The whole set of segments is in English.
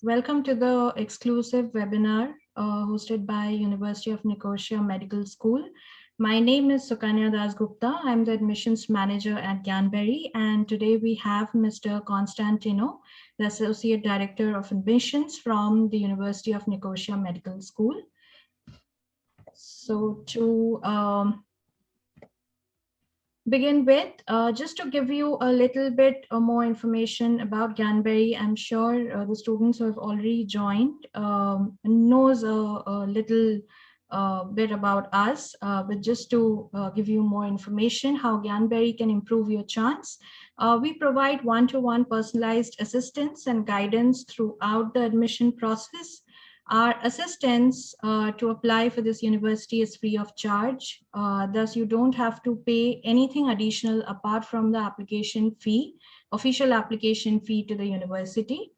Welcome to the exclusive webinar hosted by University of Nicosia Medical School. My name is Sukanya Dasgupta. I'm the admissions manager at Gyanberry, and today we have Mr. Constantino, the Associate Director of Admissions from the University of Nicosia Medical School. So to begin with, just to give you a little bit more information about Gyanberry, I'm sure the students who have already joined knows a little bit about us, but just to give you more information, how Gyanberry can improve your chance. We provide one-to-one personalized assistance and guidance throughout the admission process. Our assistance to apply for this university is free of charge. Thus, you don't have to pay anything additional apart from the application fee, official application fee to the university.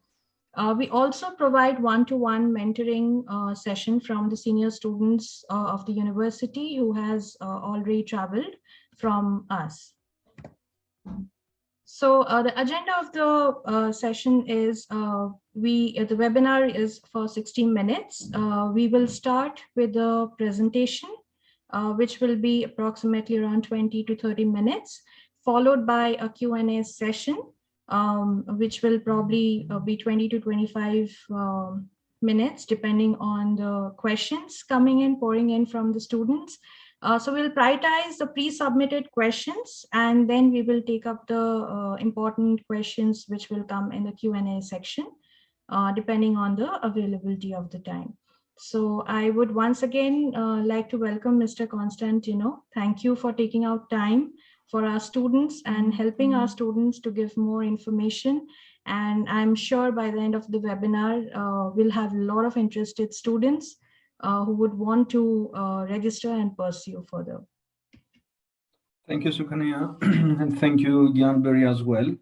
We also provide one-to-one mentoring session from the senior students of the university who has already traveled from us. So the agenda of the session is the webinar is for 60 minutes. We will start with the presentation, which will be approximately around 20 to 30 minutes, followed by a Q&A session, which will probably be 20 to 25 minutes, depending on the questions coming in, pouring in from the students. So we'll prioritize the pre-submitted questions, and then we will take up the important questions which will come in the Q&A section, depending on the availability of the time. So I would once again like to welcome Mr. Constantino. Thank you for taking out time for our students and helping our students to give more information. And I'm sure by the end of the webinar, we'll have a lot of interested students who would want to register and pursue further. Thank you, Sukanya, and thank you, Gyanberry, as well.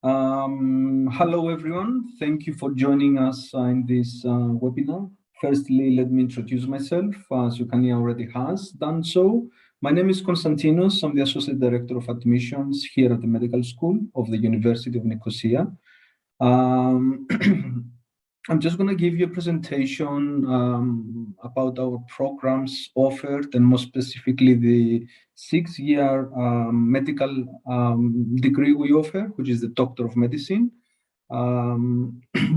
Hello, everyone. Thank you for joining us in this webinar. Firstly, let me introduce myself. Sukanya already has done so. My name is Konstantinos. I'm the Associate Director of Admissions here at the Medical School of the University of Nicosia. I'm just going to give you a presentation about our programs offered, and more specifically the 6-year medical degree we offer, which is the Doctor of Medicine.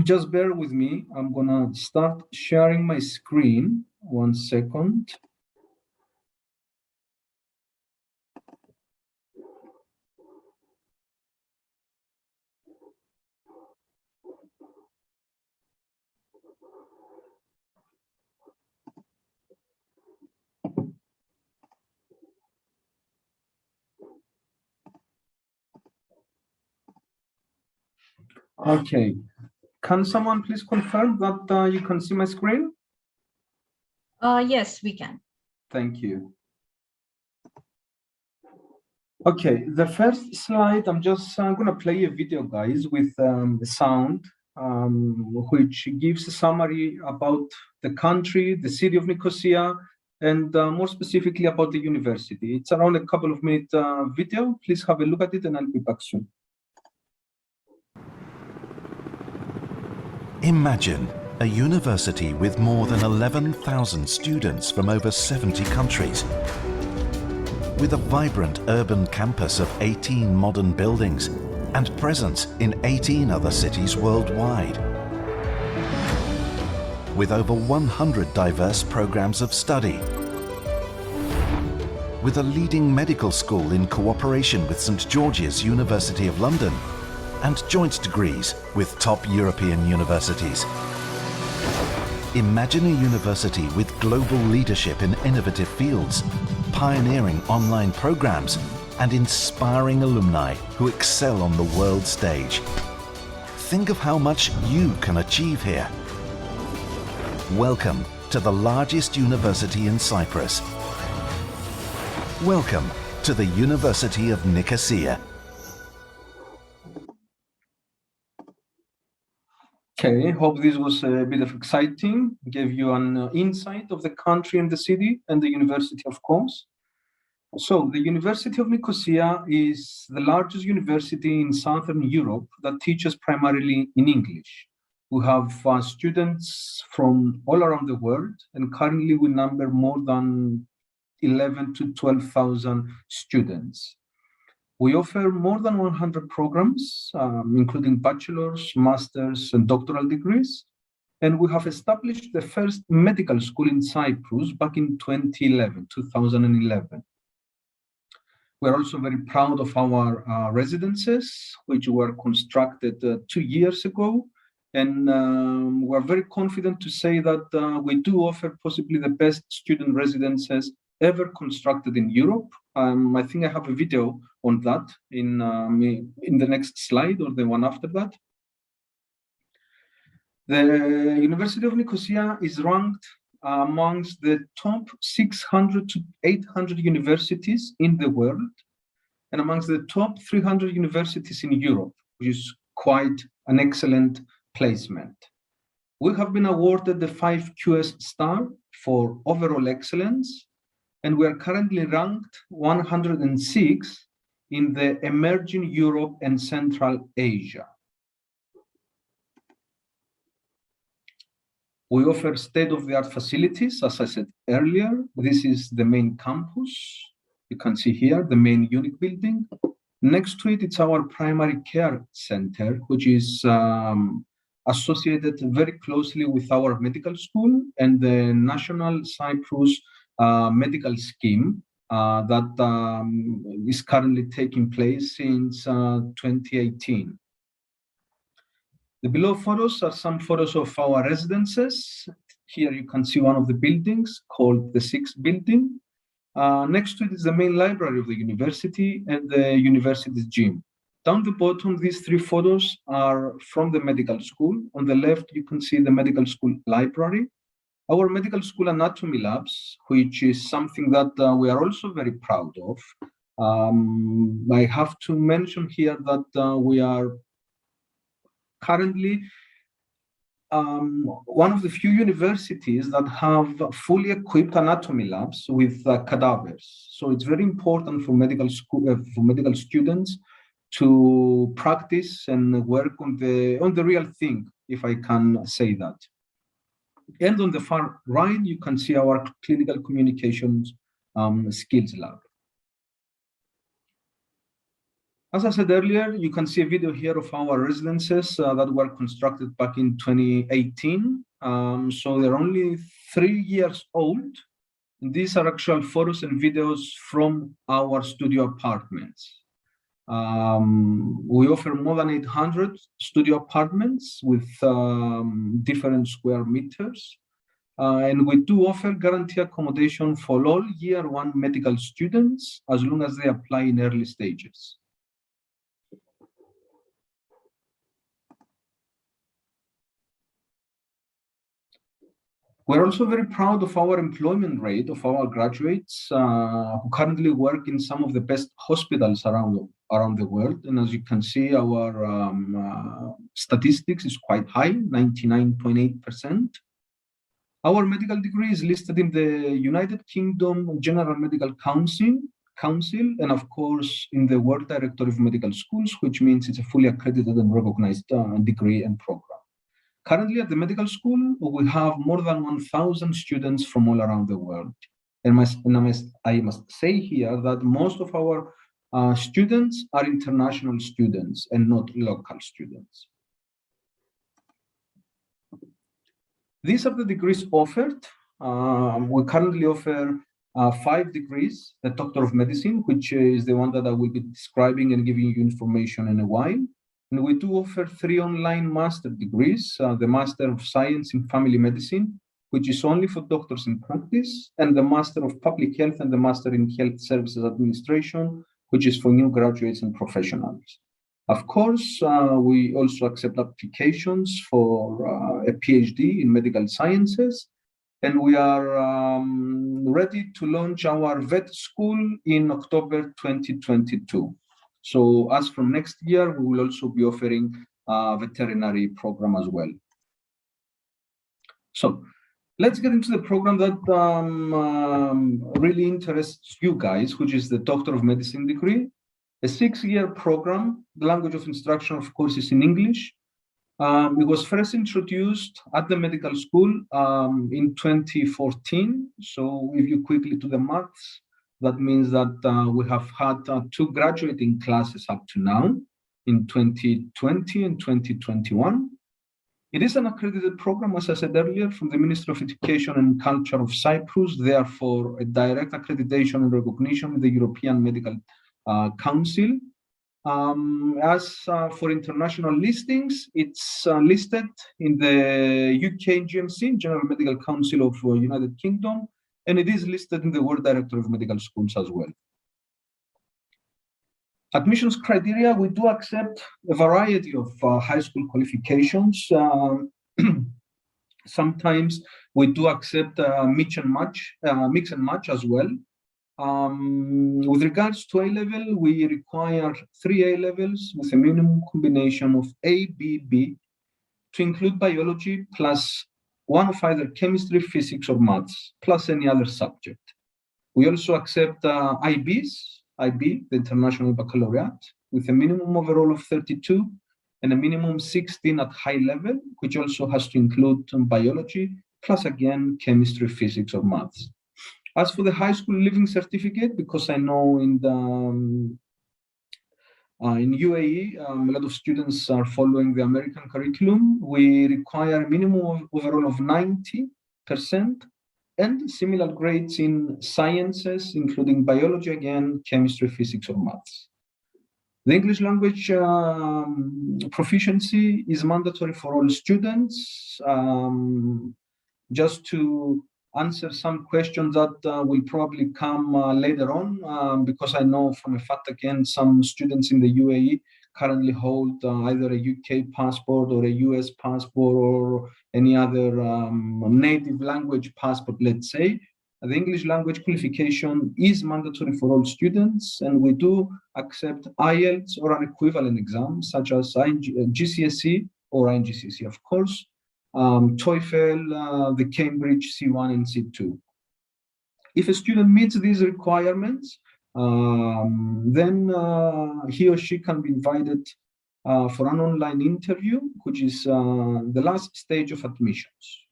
Just bear with me. I'm going to start sharing my screen. 1 second. Okay, can someone please confirm that you can see my screen? Yes, we can. Thank you. Okay, the first slide, I'm just going to play a video, guys, with the sound, which gives a summary about the country, the city of Nicosia, and more specifically about the university. It's around a couple of minute video. Please have a look at it, and I'll be back soon. Imagine a university with more than 11,000 students from over 70 countries, with a vibrant urban campus of 18 modern buildings and presence in 18 other cities worldwide, with over 100 diverse programs of study, with a leading medical school in cooperation with St. George's University of London, and joint degrees with top European universities. Imagine a university with global leadership in innovative fields, pioneering online programs, and inspiring alumni who excel on the world stage. Think of how much you can achieve here. Welcome to the largest university in Cyprus. Welcome to the University of Nicosia. Okay, hope this was a bit of exciting, gave you an insight of the country and the city and the university, of course. So the University of Nicosia is the largest university in Southern Europe that teaches primarily in English. We have students from all around the world, and currently we number more than 11 to 12,000 students. We offer more than 100 programs, including bachelor's, master's, and doctoral degrees. And we have established the first medical school in Cyprus back in 2011. We're also very proud of our residences, which were constructed 2 years ago. And we're very confident to say that we do offer possibly the best student residences ever constructed in Europe. I think I have a video on that in the next slide or the one after that. The University of Nicosia is ranked amongst the top 600 to 800 universities in the world and amongst the top 300 universities in Europe, which is quite an excellent placement. We have been awarded the 5 QS star for overall excellence, and we are currently ranked 106 in the emerging Europe and Central Asia. We offer state-of-the-art facilities, as I said earlier. This is the main campus. You can see here the main unit building. Next to it, it's our primary care center, which is associated very closely with our medical school and the National Cyprus Medical Scheme that is currently taking place since 2018. The below photos are some photos of our residences. Here you can see one of the buildings called the 6th building. Next to it is the main library of the university and the university's gym. Down the bottom, these 3 photos are from the medical school. On the left, you can see the medical school library. Our medical school anatomy labs, which is something that we are also very proud of. I have to mention here that we are currently one of the few universities that have fully equipped anatomy labs with cadavers. So it's very important for medical school for medical students to practice and work on the real thing, if I can say that. And on the far right, you can see our clinical communications skills lab. As I said earlier, you can see a video here of our residences that were constructed back in 2018. So they're only 3 years old. These are actual photos and videos from our studio apartments. We offer more than 800 studio apartments with different square meters. And we do offer guarantee accommodation for all year 1 medical students as long as they apply in early stages. We're also very proud of our employment rate of our graduates who currently work in some of the best hospitals around the world. And as you can see, our statistics is quite high, 99.8%. Our medical degree is listed in the United Kingdom General Medical Council, and of course in the World Directory of Medical Schools, which means it's a fully accredited and recognized degree and program. Currently at the medical school, we have more than 1,000 students from all around the world. And I must say here that most of our students are international students and not local students. These are the degrees offered. We currently offer 5 degrees, the Doctor of Medicine, which is the one that I will be describing and giving you information in a while. And we do offer 3 online master degrees, the Master of Science in Family Medicine, which is only for doctors in practice, and the Master of Public Health and the Master in Health Services Administration, which is for new graduates and professionals. Of course, we also accept applications for a PhD in medical sciences, and we are ready to launch our vet school in October 2022. So as from next year, we will also be offering a veterinary program as well. So let's get into the program that really interests you guys, which is the Doctor of Medicine degree. A 6-year program. The language of instruction, of course, is in English. It was first introduced at the medical school in 2014. So if you quickly do the maths, that means that we have had 2 graduating classes up to now in 2020 and 2021. It is an accredited program, as I said earlier, from the Ministry of Education and Culture of Cyprus, therefore a direct accreditation and recognition with the European Medical Council. For international listings, it's listed in the UK GMC, General Medical Council of United Kingdom, and it is listed in the World Directory of Medical Schools as well. Admissions criteria, we do accept a variety of high school qualifications. Sometimes we do accept mix and match as well. With regards to A-level, we require 3 A-levels with a minimum combination of A, B, B to include biology plus one of either chemistry, physics, or maths, plus any other subject. We also accept IB, the International Baccalaureate, with a minimum overall of 32 and a minimum 16 at high level, which also has to include biology, plus again, chemistry, physics, or maths. As for the high school living certificate, because I know in UAE, a lot of students are following the American curriculum, we require a minimum overall of 90%, and similar grades in sciences, including biology, again, chemistry, physics, or maths. The English language proficiency is mandatory for all students. Just to answer some questions that will probably come later on, because I know from a fact, again, some students in the UAE currently hold either a UK passport or a US passport or any other native language passport, let's say. The English language qualification is mandatory for all students, and we do accept IELTS or an equivalent exam, such as GCSE or IGCSE, of course, TOEFL, the Cambridge C1 and C2. If a student meets these requirements, then he or she can be invited for an online interview, which is the last stage of admissions.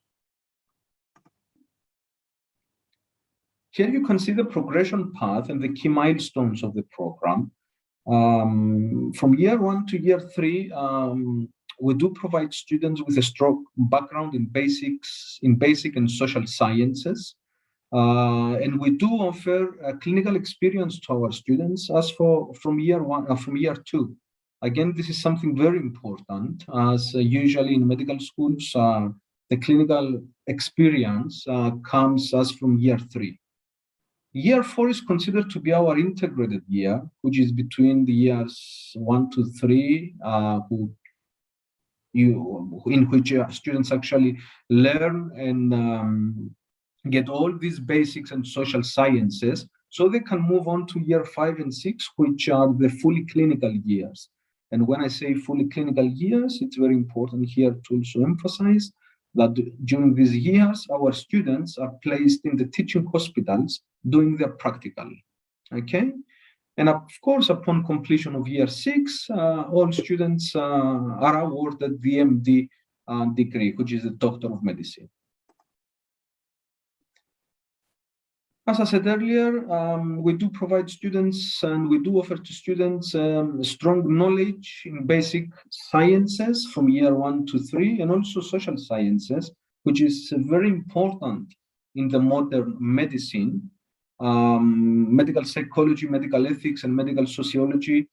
Here you can see the progression path and the key milestones of the program. From year 1 to year 3, we do provide students with a strong background in basic and social sciences. And we do offer clinical experience to our students from year 2. Again, this is something very important, as usually in medical schools, the clinical experience comes as from year 3. Year 4 is considered to be our integrated year, which is between the years 1 to 3, in which students actually learn and get all these basics and social sciences, so they can move on to year 5 and 6, which are the fully clinical years. And when I say fully clinical years, it's very important here to also emphasize that during these years, our students are placed in the teaching hospitals doing their practical, okay? And of course, upon completion of year 6, all students are awarded the MD degree, which is the Doctor of Medicine. As I said earlier, we do provide students and we do offer to students strong knowledge in basic sciences from year 1 to 3, and also social sciences, which is very important in the modern medicine. Medical psychology, medical ethics, and medical sociology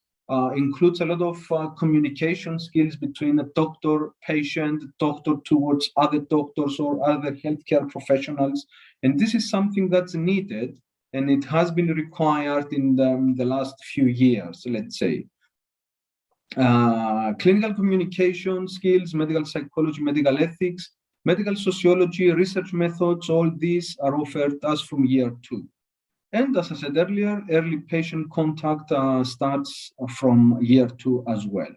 includes a lot of communication skills between a doctor, patient, doctor towards other doctors or other healthcare professionals. And this is something that's needed, and it has been required in the last few years, let's say. Clinical communication skills, medical psychology, medical ethics, medical sociology, research methods, all these are offered as from year 2. And as I said earlier, early patient contact starts from year 2 as well.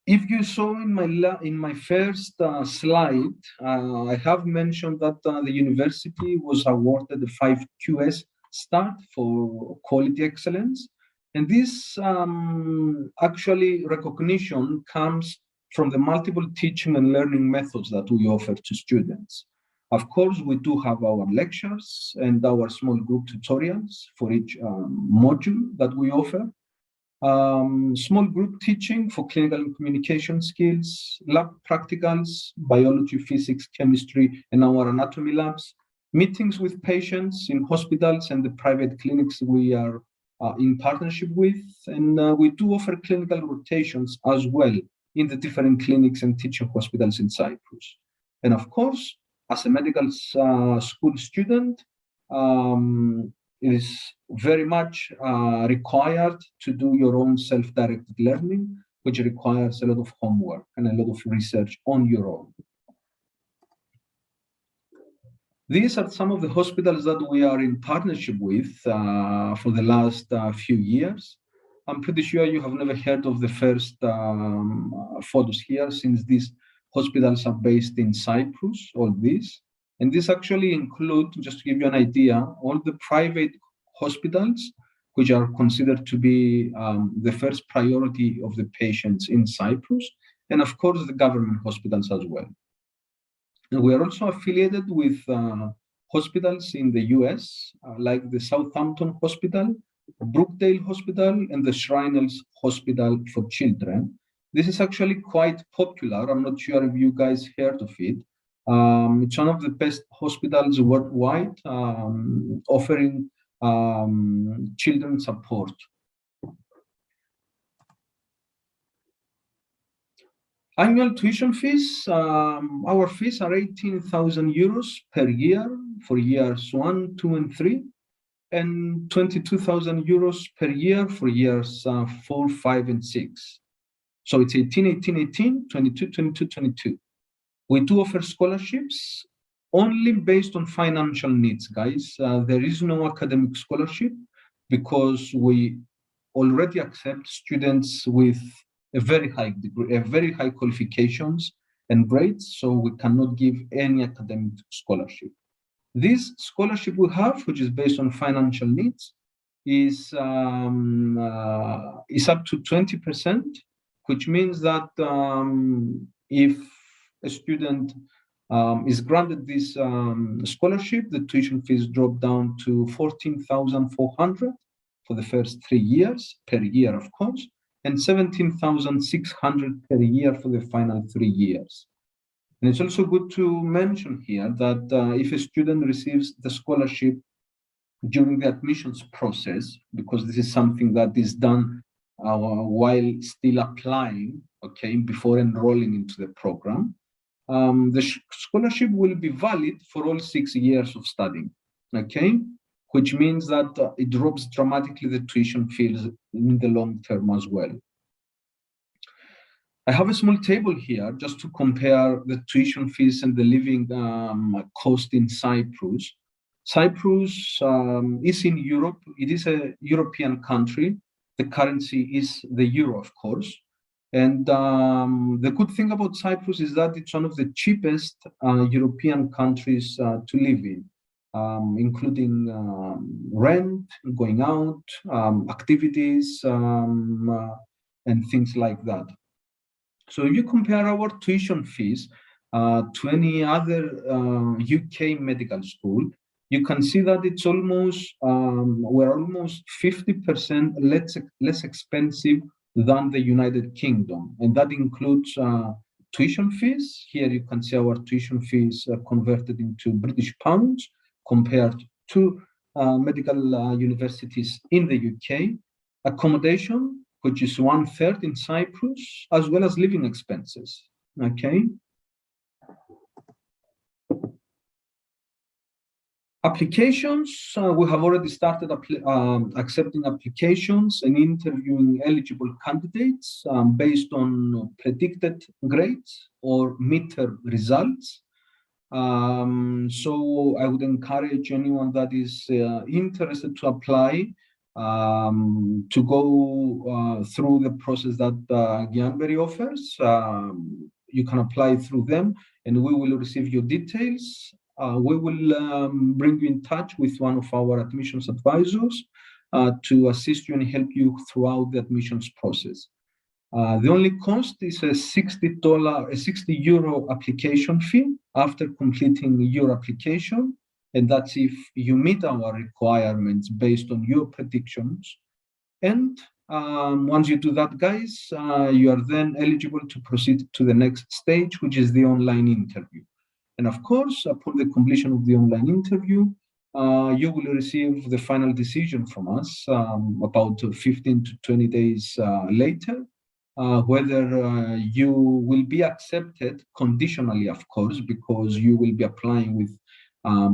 If you saw in my first slide, I have mentioned that the university was awarded the 5 QS star for quality excellence. And this actually recognition comes from the multiple teaching and learning methods that we offer to students. Of course, we do have our lectures and our small group tutorials for each module that we offer. Small group teaching for clinical and communication skills, lab practicals, biology, physics, chemistry, and our anatomy labs, meetings with patients in hospitals and the private clinics we are in partnership with, and we do offer clinical rotations as well in the different clinics and teaching hospitals in Cyprus. And of course, as a medical school student, it is very much required to do your own self-directed learning, which requires a lot of homework and a lot of research on your own. These are some of the hospitals that we are in partnership with for the last few years. I'm pretty sure you have never heard of the first photos here, since these hospitals are based in Cyprus, all these. And this actually include, just to give you an idea, all the private hospitals, which are considered to be the first priority of the patients in Cyprus, and of course the government hospitals as well. And we are also affiliated with hospitals in the US, like the Southampton Hospital, Brookdale Hospital, and the Shriners Hospital for Children. This is actually quite popular. I'm not sure if you guys heard of it. It's one of the best hospitals worldwide, offering children support. Annual tuition fees, our fees are 18,000 euros per year for years 1, 2, and 3, and 22,000 euros per year for years 4, 5, and 6. So it's 18, 18, 18, 22, 22, 22. We do offer scholarships only based on financial needs, guys. There is no academic scholarship because we already accept students with a very high degree, very high qualifications and grades, so we cannot give any academic scholarship. This scholarship we have, which is based on financial needs, is up to 20%, which means that if a student is granted this scholarship, the tuition fees drop down to 14,400 for the first 3 years, per year, of course, and 17,600 per year for the final 3 years. And it's also good to mention here that if a student receives the scholarship during the admissions process, because this is something that is done while still applying, okay, before enrolling into the program, the scholarship will be valid for all 6 years of studying, okay, which means that it drops dramatically the tuition fees in the long term as well. I have a small table here just to compare the tuition fees and the living cost in Cyprus. Cyprus is in Europe. It is a European country. The currency is the euro, of course. And the good thing about Cyprus is that it's one of the cheapest European countries to live in, including rent, going out, activities, and things like that. So if you compare our tuition fees to any other UK medical school, you can see that it's almost we're almost 50% less expensive than the United Kingdom, and that includes tuition fees. Here you can see our tuition fees converted into British pounds compared to medical universities in the UK. Accommodation, which is 1/3 in Cyprus, as well as living expenses, okay? Applications, we have already started accepting applications and interviewing eligible candidates based on predicted grades or midterm results. So I would encourage anyone that is interested to apply to go through the process that Gyanberry offers. You can apply through them, and we will receive your details. We will bring you in touch with one of our admissions advisors, to assist you and help you throughout the admissions process. The only cost is a €60 application fee after completing your application, and that's if you meet our requirements based on your predictions. And once you do that, guys, you are then eligible to proceed to the next stage, which is the online interview. And of course, upon the completion of the online interview, you will receive the final decision from us about 15 to 20 days later, whether you will be accepted conditionally, of course, because you will be applying with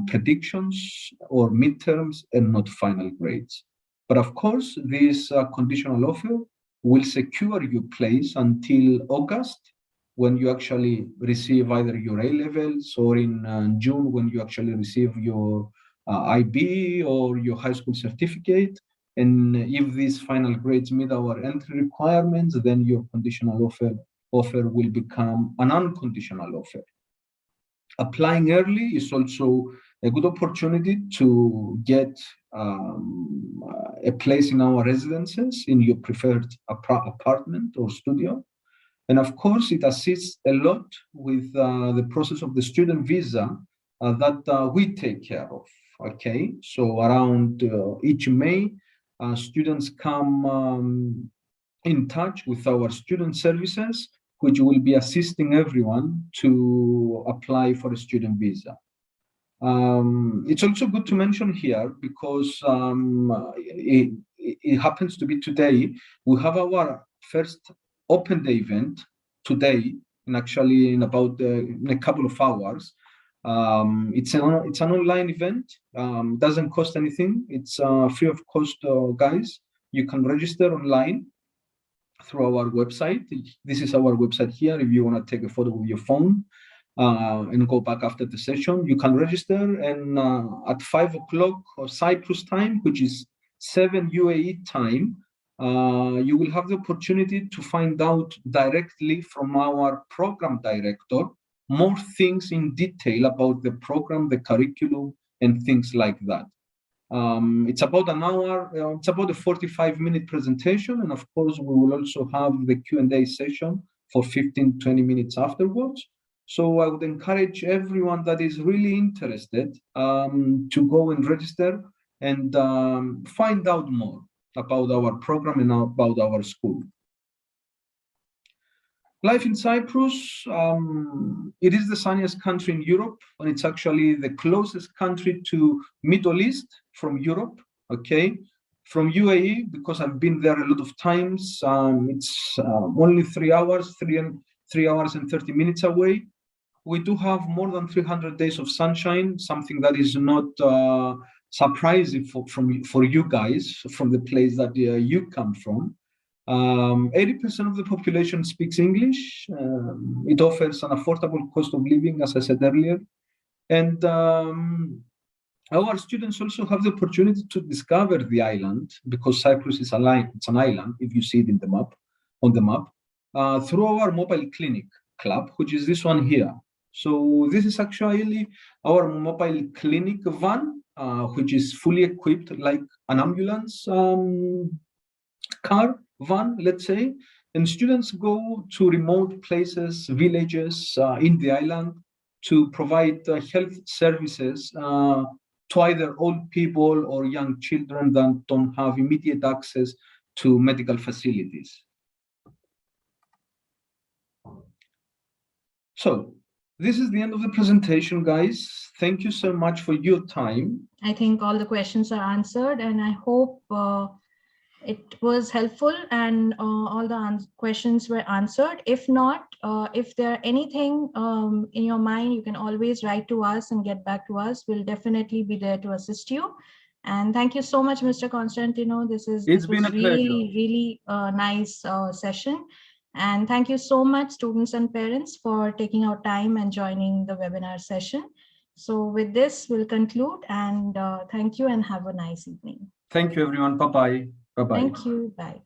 predictions or midterms and not final grades. But of course, this conditional offer will secure your place until August, when you actually receive either your A-levels, or in June when you actually receive your IB or your high school certificate. And if these final grades meet our entry requirements, then your conditional offer will become an unconditional offer. Applying early is also a good opportunity to get a place in our residences, in your preferred apartment or studio. And of course, it assists a lot with the process of the student visa that we take care of. Okay, so around each May, students come in touch with our student services, which will be assisting everyone to apply for a student visa. It's also good to mention here, because it happens to be today, we have our first open day event today, and actually in about in a couple of hours. It's an online event, doesn't cost anything. It's free of cost, guys. You can register online through our website. This is our website here. If you want to take a photo with your phone and go back after the session, you can register, and at 5 o'clock Cyprus time, which is 7 UAE time, you will have the opportunity to find out directly from our program director more things in detail about the program, the curriculum, and things like that. It's about an hour, it's about a 45-minute presentation, and of course we will also have the Q&A session for 15-20 minutes afterwards. So I would encourage everyone that is really interested to go and register and find out more about our program and about our school. Life in Cyprus, it is the sunniest country in Europe, and it's actually the closest country to Middle East from Europe, okay? From UAE, because I've been there a lot of times, it's only 3 hours, 3 hours and 30 minutes away. We do have more than 300 days of sunshine, something that is not surprising for you guys, from the place that you come from. 80% of the population speaks English. It offers an affordable cost of living, as I said earlier. And our students also have the opportunity to discover the island, because Cyprus is it's an island, if you see it in the map, on the map, through our mobile clinic club, which is this one here. So this is actually our mobile clinic van, which is fully equipped like an ambulance car van, let's say, and students go to remote places, villages in the island, to provide health services to either old people or young children that don't have immediate access to medical facilities. So this is the end of the presentation, guys. Thank you so much for your time. I think all the questions are answered, and I hope it was helpful and all the questions were answered. If not, if there anything in your mind, you can always write to us and get back to us. We'll definitely be there to assist you. And thank you so much, Mr. Constantino. This was really nice session. And thank you so much, students and parents, for taking our time and joining the webinar session. So with this, we'll conclude, and thank you and have a nice evening. Thank you, everyone. Bye-bye. Bye-bye. Thank you. Bye.